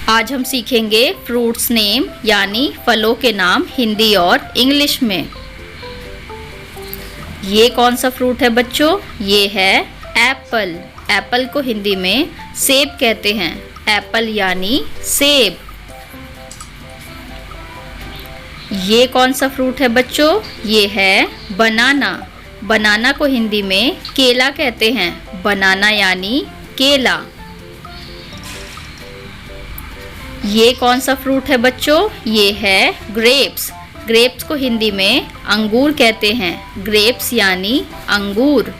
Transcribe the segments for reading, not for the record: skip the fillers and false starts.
आज हम सीखेंगे फ्रूट्स नेम यानी फलों के नाम हिंदी और इंग्लिश में। ये कौन सा फ्रूट है बच्चों? ये है एप्पल। एप्पल को हिंदी में सेब कहते हैं। एप्पल यानी सेब। ये कौन सा फ्रूट है बच्चों? ये है बनाना। बनाना को हिंदी में केला कहते हैं। बनाना यानी केला। ये कौन सा फ्रूट है बच्चों? ये है ग्रेप्स। ग्रेप्स को हिंदी में अंगूर कहते हैं। ग्रेप्स यानी अंगूर।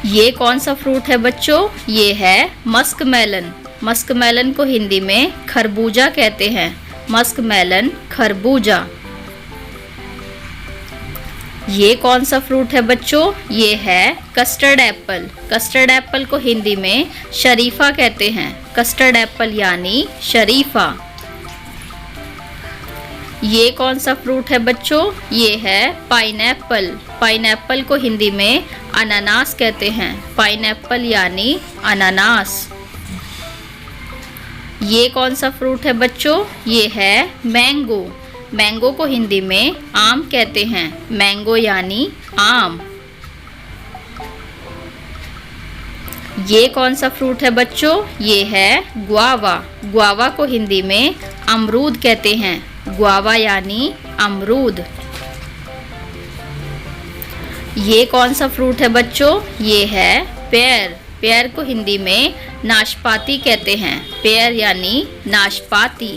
ये कौन सा फ्रूट है बच्चों? ये है मस्कमेलन। मस्कमेलन को हिंदी में खरबूजा कहते हैं। मस्कमेलन खरबूजा। ये कौन सा फ्रूट है बच्चों? ये है कस्टर्ड एप्पल। कस्टर्ड एप्पल को हिंदी में शरीफा कहते हैं। कस्टर्ड एप्पल यानी शरीफा। ये कौन सा फ्रूट है बच्चों? ये है पाइनएप्पल। पाइनएप्पल को हिंदी में अनानास कहते हैं। पाइनएप्पल यानी अनानास। ये कौन सा फ्रूट है बच्चों? ये है मैंगो। मैंगो को हिंदी में आम कहते हैं। मैंगो यानी आम। ये कौन सा फ्रूट है बच्चों? ये है गुआवा। गुआवा को हिंदी में अमरूद कहते हैं। गुआवा यानी अमरूद। ये कौन सा फ्रूट है बच्चों? ये है पेयर। पेयर को हिंदी में नाशपाती कहते हैं। पेयर यानी नाशपाती।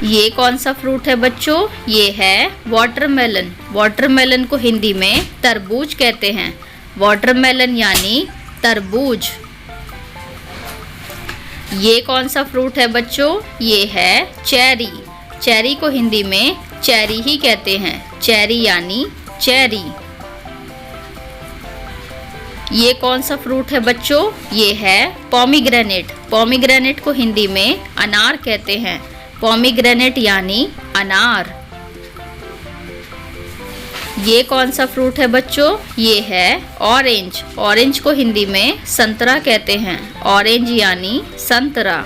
ये कौन सा फ्रूट है बच्चों? ये है वाटरमेलन। वाटरमेलन को हिंदी में तरबूज कहते हैं। वाटरमेलन यानी तरबूज। ये कौन सा फ्रूट है बच्चों? ये है चेरी। चेरी को हिंदी में चेरी ही कहते हैं। चेरी यानी चेरी। ये कौन सा फ्रूट है बच्चों? ये है पोमीग्रेनेट। पोमीग्रेनेट को हिंदी में अनार कहते हैं। पोमीग्रेनेट यानी अनार। ये कौन सा फ्रूट है बच्चों? ये है ऑरेंज। ऑरेंज को हिंदी में संतरा कहते हैं। ऑरेंज यानी संतरा।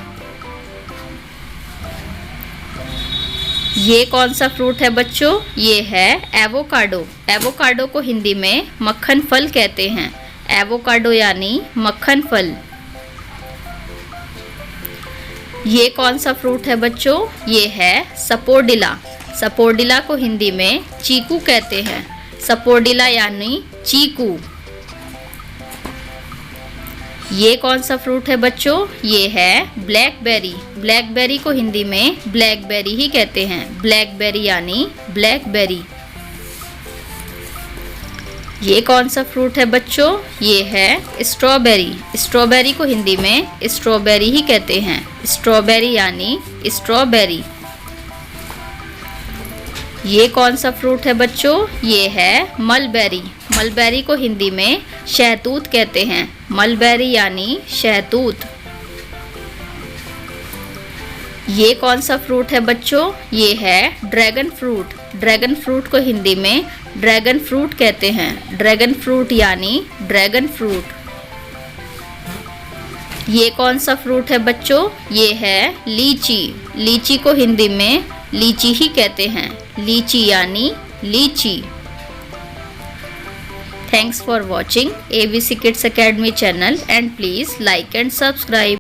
ये कौन सा फ्रूट है बच्चों? ये है एवोकाडो। एवोकाडो को हिंदी में मक्खन फल कहते हैं। एवोकाडो यानी मक्खन फल। ये कौन सा फ्रूट है बच्चों? ये है सपोर्डिला। सपोर्डिला को हिंदी में चीकू कहते हैं। सपोर्डिला यानी चीकू। ये कौन सा फ्रूट है बच्चों? ये है ब्लैकबेरी। ब्लैकबेरी को हिंदी में ब्लैकबेरी ही कहते हैं। ब्लैकबेरी यानी ब्लैकबेरी। ये कौन सा फ्रूट है बच्चों? ये है स्ट्रॉबेरी। स्ट्रॉबेरी को हिंदी में स्ट्रॉबेरी ही कहते हैं। स्ट्रॉबेरी यानी स्ट्रॉबेरी। ये कौन सा फ्रूट है बच्चों? ये है मलबेरी। मलबेरी को हिंदी में शहतूत कहते हैं। मलबेरी यानी शहतूत। ये कौन सा फ्रूट है बच्चों? ये है ड्रैगन फ्रूट। ड्रैगन फ्रूट को हिंदी में ड्रैगन फ्रूट कहते हैं। ड्रैगन फ्रूट यानी ड्रैगन फ्रूट। ये कौन सा फ्रूट है बच्चों? ये है लीची। लीची को हिंदी में लीची ही कहते हैं। लीची यानी लीची। Thanks for watching ABC Kids Academy channel and please like and subscribe.